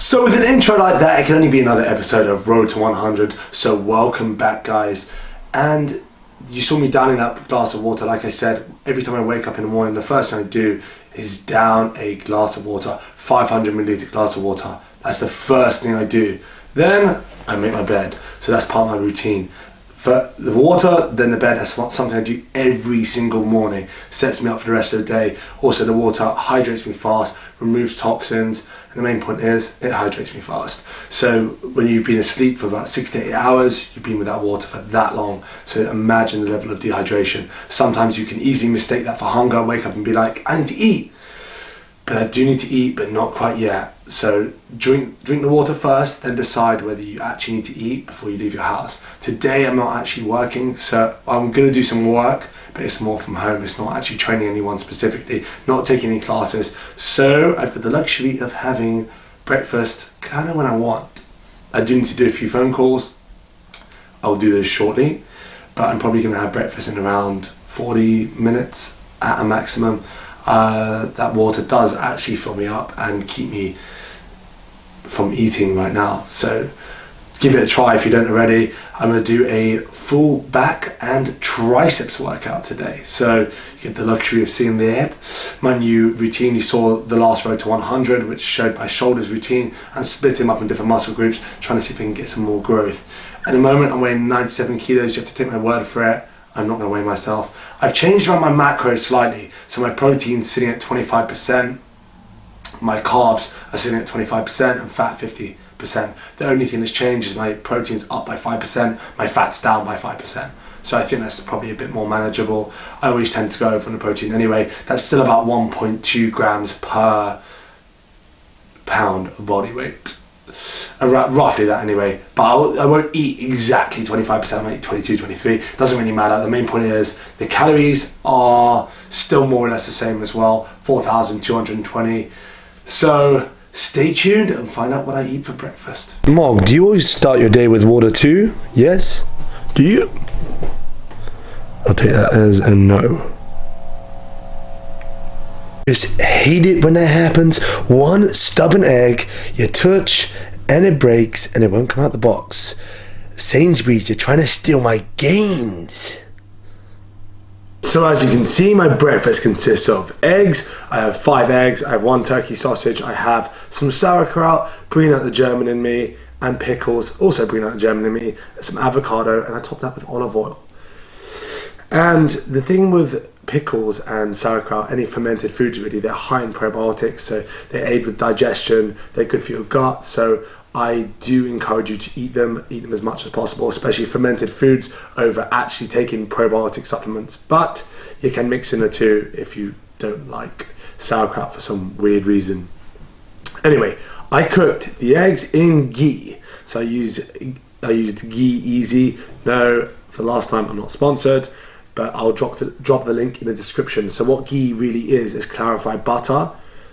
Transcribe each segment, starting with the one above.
So with an intro like that, it can only be another episode of Road to 100. So welcome back, guys. And you saw me downing that glass of water. Like I said, every time I wake up in the morning, the first thing I do is down a glass of water, 500 milliliter glass of water. That's the first thing I do. Then I make my bed. So that's part of my routine. For the water, then the bed, that's something I do every single morning. Sets me up for the rest of the day. Also, the water hydrates me fast, removes toxins, and the main point is, it hydrates me fast. So when you've been asleep for about 6 to 8 hours, you've been without water for that long. So imagine the level of dehydration. Sometimes you can easily mistake that for hunger, wake up and be like, I need to eat. But I do need to eat, but not quite yet. So drink the water first, then decide whether you actually need to eat before you leave your house. Today I'm not actually working, so I'm going to do some work, but it's more from home. It's not actually training anyone specifically, not taking any classes. So I've got the luxury of having breakfast kind of when I want. I do need to do a few phone calls. I'll do those shortly, but I'm probably going to have breakfast in around 40 minutes at a maximum. That water does actually fill me up and keep me from eating right now. So give it a try if you don't already. I'm going to do a full back and triceps workout today. So you get the luxury of seeing there my new routine. You saw the last Road to 100, which showed my shoulders routine and split them up in different muscle groups, trying to see if I can get some more growth. At the moment I'm weighing 97 kilos. You have to take my word for it. I'm not going to weigh myself. I've changed around my macros slightly. So my protein's sitting at 25%, my carbs are sitting at 25%, and fat 50%. The only thing that's changed is my protein's up by 5%, my fat's down by 5%. So I think that's probably a bit more manageable. I always tend to go over on the protein anyway. That's still about 1.2 grams per pound of body weight. Roughly that anyway, but I won't eat exactly 25%, I might eat 22, 23, doesn't really matter. The main point is the calories are still more or less the same as well, 4,220. So stay tuned and find out what I eat for breakfast. Mog, do you always start your day with water too? Yes? Do you? I'll take that as a no. Just hate it when that happens. One stubborn egg you touch and it breaks and it won't come out the box. Sainsbury's, you're trying to steal my gains. So as you can see, my breakfast consists of eggs. I have 5 eggs, I have 1 turkey sausage, I have some sauerkraut, bringing out the German in me, and pickles, also bringing out the German in me, some avocado, and I top that with olive oil. And the thing with pickles and sauerkraut, any fermented foods really, they're high in probiotics, so they aid with digestion, they're good for your gut, so I do encourage you to eat them as much as possible, especially fermented foods over actually taking probiotic supplements. But you can mix in the two if you don't like sauerkraut for some weird reason. Anyway, I cooked the eggs in ghee, so I used Ghee Easy. No, for the last time, I'm not sponsored, but I'll drop the link in the description. So what ghee really is clarified butter.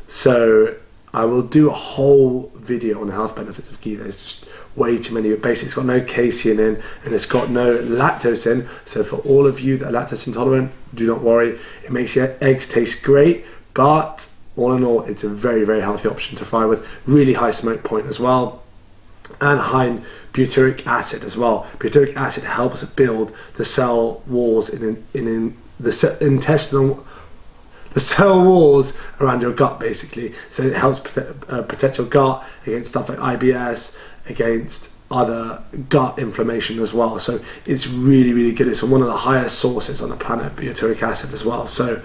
So I will do a whole video on the health benefits of ghee. There's just way too many. Basically, it's got no casein in and it's got no lactose in. So for all of you that are lactose intolerant, do not worry. It makes your eggs taste great, but all in all, it's a very, very healthy option to fry with. Really high smoke point as well, and high in butyric acid as well. Butyric acid helps build the cell walls in the cell walls around your gut, basically. So it helps protect your gut against stuff like IBS, against other gut inflammation as well. So it's really, really good. It's one of the highest sources on the planet, butyric acid as well. So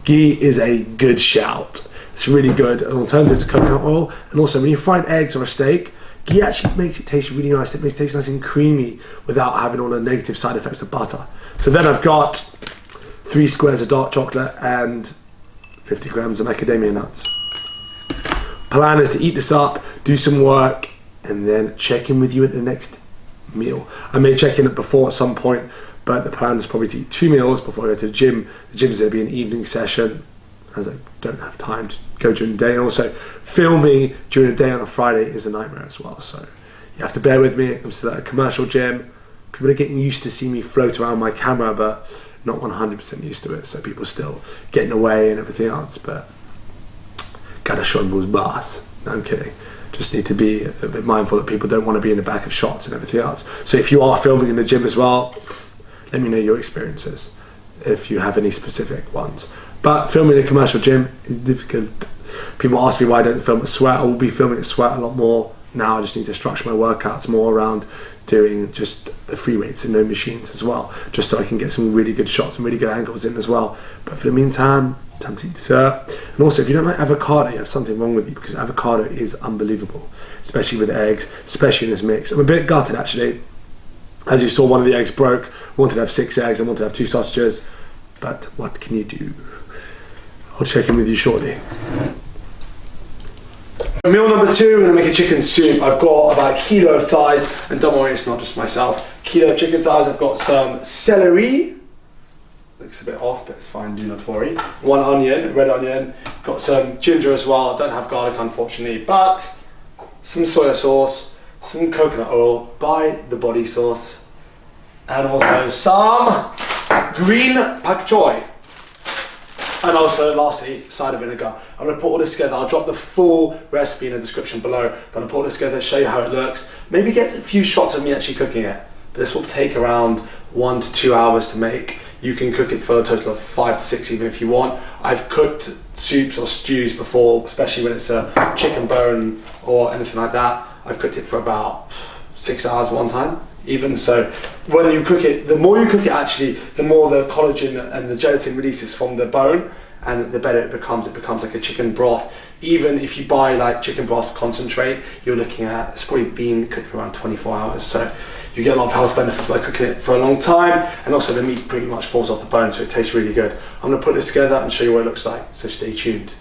ghee is a good shout. It's really good, an alternative to coconut oil. And also when you fry eggs or a steak, ghee actually makes it taste really nice. It makes it taste nice and creamy without having all the negative side effects of butter. So then I've got 3 squares of dark chocolate and 50 grams of macadamia nuts. Plan is to eat this up, do some work, and then check in with you at the next meal. I may check in at before at some point, but the plan is probably to eat 2 meals before I go to the gym. The gym is going to be an evening session, as I don't have time to go during the day. And also, filming during the day on a Friday is a nightmare as well. So you have to bear with me. It comes to that commercial gym. People are getting used to seeing me float around my camera, but not 100% used to it. So people still getting away and everything else. But gotta show them who's boss. No, I'm kidding. Just need to be a bit mindful that people don't want to be in the back of shots and everything else. So if you are filming in the gym as well, let me know your experiences if you have any specific ones. But filming in a commercial gym is difficult. People ask me why I don't film at Sweat. I will be filming at Sweat a lot more now. I just need to structure my workouts more around doing just the free weights and no machines as well, just so I can get some really good shots and really good angles in as well. But for the meantime, time to eat dessert. And also, if you don't like avocado, you have something wrong with you, because avocado is unbelievable, especially with eggs, especially in this mix. I'm a bit gutted actually. As you saw, one of the eggs broke. I wanted to have 6 eggs, I wanted to have 2 sausages, but what can you do? I'll check in with you shortly. Meal number 2, we're going to make a chicken soup. I've got about a kilo of thighs, and don't worry, it's not just myself. Kilo of chicken thighs. I've got some celery. Looks a bit off, but it's fine, do not worry. 1 onion, red onion. Got some ginger as well. Don't have garlic, unfortunately, but some soy sauce, some coconut oil, by the body sauce, and also some green pak choi. And also, lastly, cider vinegar. I'm going to put all this together. I'll drop the full recipe in the description below. But I'm going to put all this together, show you how it looks. Maybe get a few shots of me actually cooking it. But this will take around 1 to 2 hours to make. You can cook it for a total of 5 to 6 even if you want. I've cooked soups or stews before, especially when it's a chicken bone or anything like that. I've cooked it for about 6 hours one time. Even so, when you cook it, the more you cook it actually, the more the collagen and the gelatin releases from the bone, and the better it becomes. It becomes like a chicken broth. Even if you buy like chicken broth concentrate, you're looking at, it's probably been cooked for around 24 hours. So you get a lot of health benefits by cooking it for a long time, and also the meat pretty much falls off the bone, so it tastes really good. I'm gonna put this together and show you what it looks like, so stay tuned.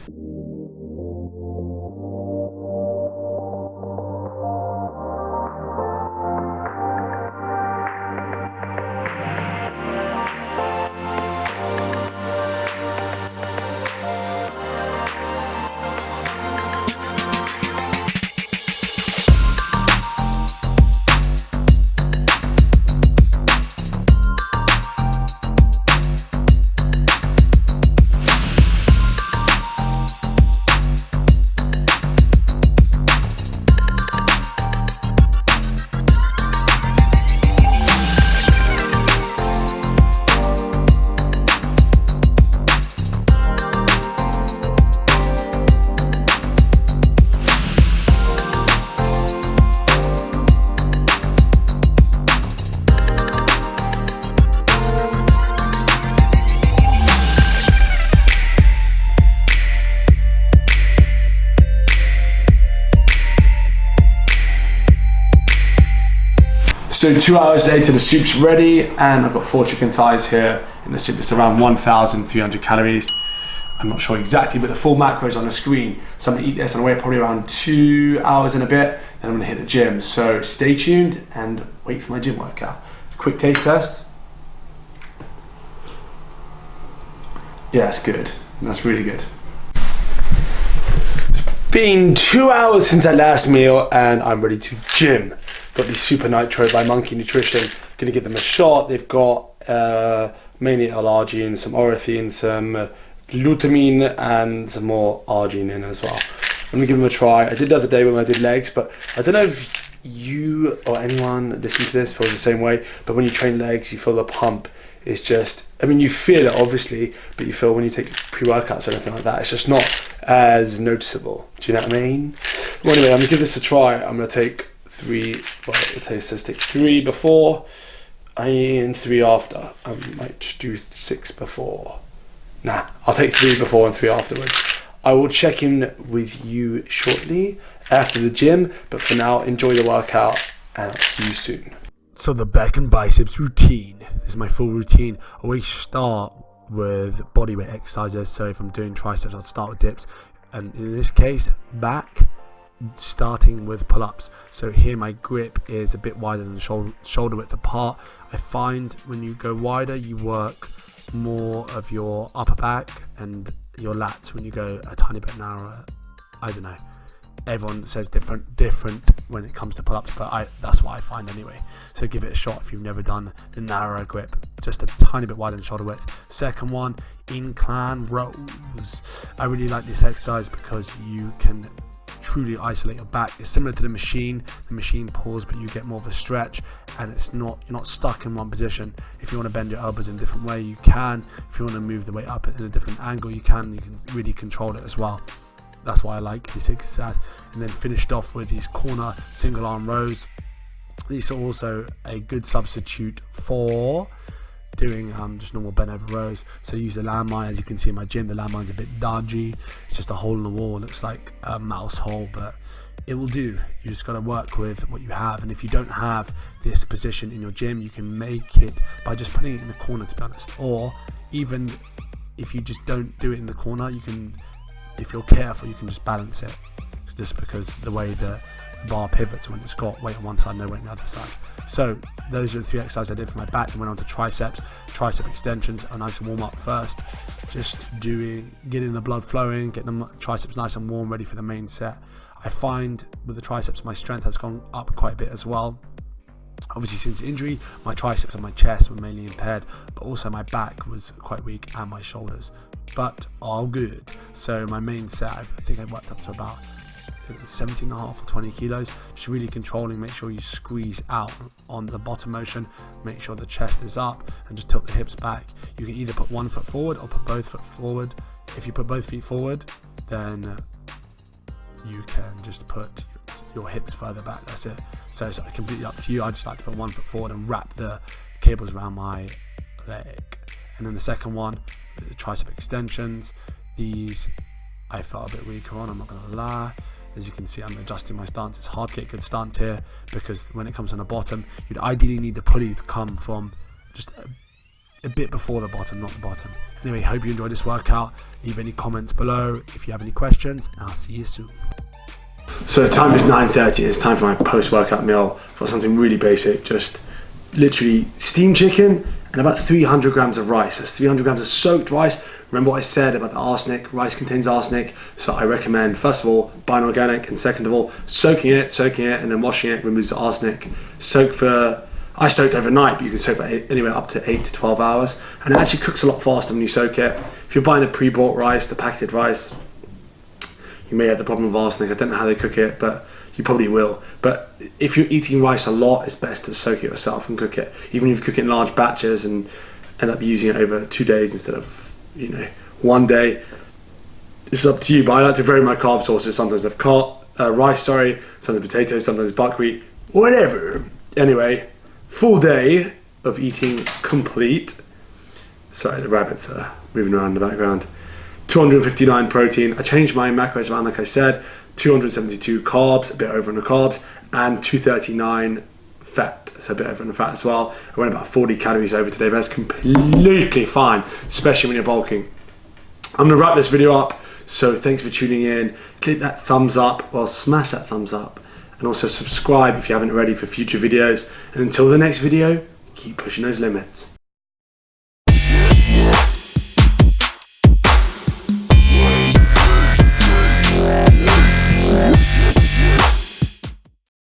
So 2 hours later, the soup's ready, and I've got 4 chicken thighs here in the soup. It's around 1,300 calories. I'm not sure exactly, but the full macro is on the screen. So I'm gonna eat this and I'll wait probably around 2 hours and a bit, then I'm gonna hit the gym. So stay tuned and wait for my gym workout. Quick taste test. Yeah, that's good. That's really good. It's been 2 hours since that last meal and I'm ready to gym. Got these Super Nitro by Monkey Nutrition. Gonna give them a shot. They've got mainly L-arginine, some orethine, some glutamine, and some more arginine in as well. I'm gonna give them a try. I did the other day when I did legs, but I don't know if you or anyone listening to this feels the same way, but when you train legs, you feel the pump is just, I mean, you feel it obviously, but you feel when you take pre-workouts or anything like that, it's just not as noticeable. Do you know what I mean? Well, anyway, I'm gonna give this a try. I'm gonna take 3, well, the taste says take 3 before and 3 after. I might do 6 before. Nah, I'll take 3 before and 3 afterwards. I will check in with you shortly after the gym, but for now, enjoy the workout and I'll see you soon. So the back and biceps routine. This is my full routine. I always start with bodyweight exercises. So if I'm doing triceps, I'll start with dips. And in this case, back, starting with pull-ups. So here my grip is a bit wider than shoulder width apart. I find when you go wider, you work more of your upper back and your lats. When you go a tiny bit narrower, I don't know, everyone says different when it comes to pull-ups, but that's what I find anyway. So give it a shot if you've never done the narrower grip, just a tiny bit wider than shoulder width. Second one, incline rows. I really like this exercise because you can truly isolate your back. It's similar to the machine. The machine pulls, but you get more of a stretch, and you're not stuck in one position. If you want to bend your elbows in a different way, you can. If you want to move the weight up in a different angle, you can really control it as well. That's why I like this exercise. And then finished off with these corner single arm rows. These are also a good substitute for doing just normal bent over rows. So use the landmine. As you can see in my gym, the landmine's a bit dodgy. It's just a hole in the wall. It looks like a mouse hole, but it will do. You just got to work with what you have. And if you don't have this position in your gym, you can make it by just putting it in the corner, to be honest. Or even if you just don't do it in the corner, you can, if you're careful, you can just balance it. Just because the way the bar pivots when it's got weight on one side, no weight on the other side. So those are the 3 exercises I did for my back. Then went on to triceps, tricep extensions, a nice warm up first. Just getting the blood flowing, getting the triceps nice and warm, ready for the main set. I find with the triceps, my strength has gone up quite a bit as well. Obviously, since injury, my triceps and my chest were mainly impaired, but also my back was quite weak and my shoulders, but all good. So my main set, I think I worked up to about 17.5 or 20 kilos, just really controlling. Make sure you squeeze out on the bottom motion, make sure the chest is up, and just tilt the hips back. You can either put one foot forward or put both foot forward. If you put both feet forward, then you can just put your hips further back. That's it. So it's completely up to you. I just like to put one foot forward and wrap the cables around my leg. And then the second one, the tricep extensions. These I felt a bit weaker on, I'm not gonna lie. As you can see, I'm adjusting my stance. It's hard to get good stance here because when it comes on the bottom, you'd ideally need the pulley to come from just a bit before the bottom, not the bottom. Anyway, hope you enjoyed this workout. Leave any comments below if you have any questions, and I'll see you soon. So the time is 9:30. It's time for my post-workout meal for something really basic. Just literally steamed chicken and about 300 grams of rice. That's 300 grams of soaked rice. Remember what I said about the arsenic? Rice contains arsenic, so I recommend, first of all, buying organic, and second of all, soaking it, and then washing it removes the arsenic. I soaked overnight, but you can soak for anywhere up to 8 to 12 hours, and it actually cooks a lot faster when you soak it. If you're buying the pre-bought rice, the packaged rice, you may have the problem with arsenic. I don't know how they cook it, but you probably will. But if you're eating rice a lot, it's best to soak it yourself and cook it. Even if you cook it in large batches and end up using it over 2 days instead of 1 day, it's up to you. But I like to vary my carb sources. Sometimes I've rice, sometimes potatoes, sometimes buckwheat, whatever. Anyway, full day of eating complete. Sorry, the rabbits are moving around in the background. 259 protein. I changed my macros around, like I said. 272 carbs, a bit over on the carbs, and 239 fat, so a bit over on the fat as well. I went about 40 calories over today, but that's completely fine, especially when you're bulking. I'm gonna wrap this video up, so thanks for tuning in. Click that thumbs up, well, smash that thumbs up, and also subscribe if you haven't already for future videos. And until the next video, keep pushing those limits.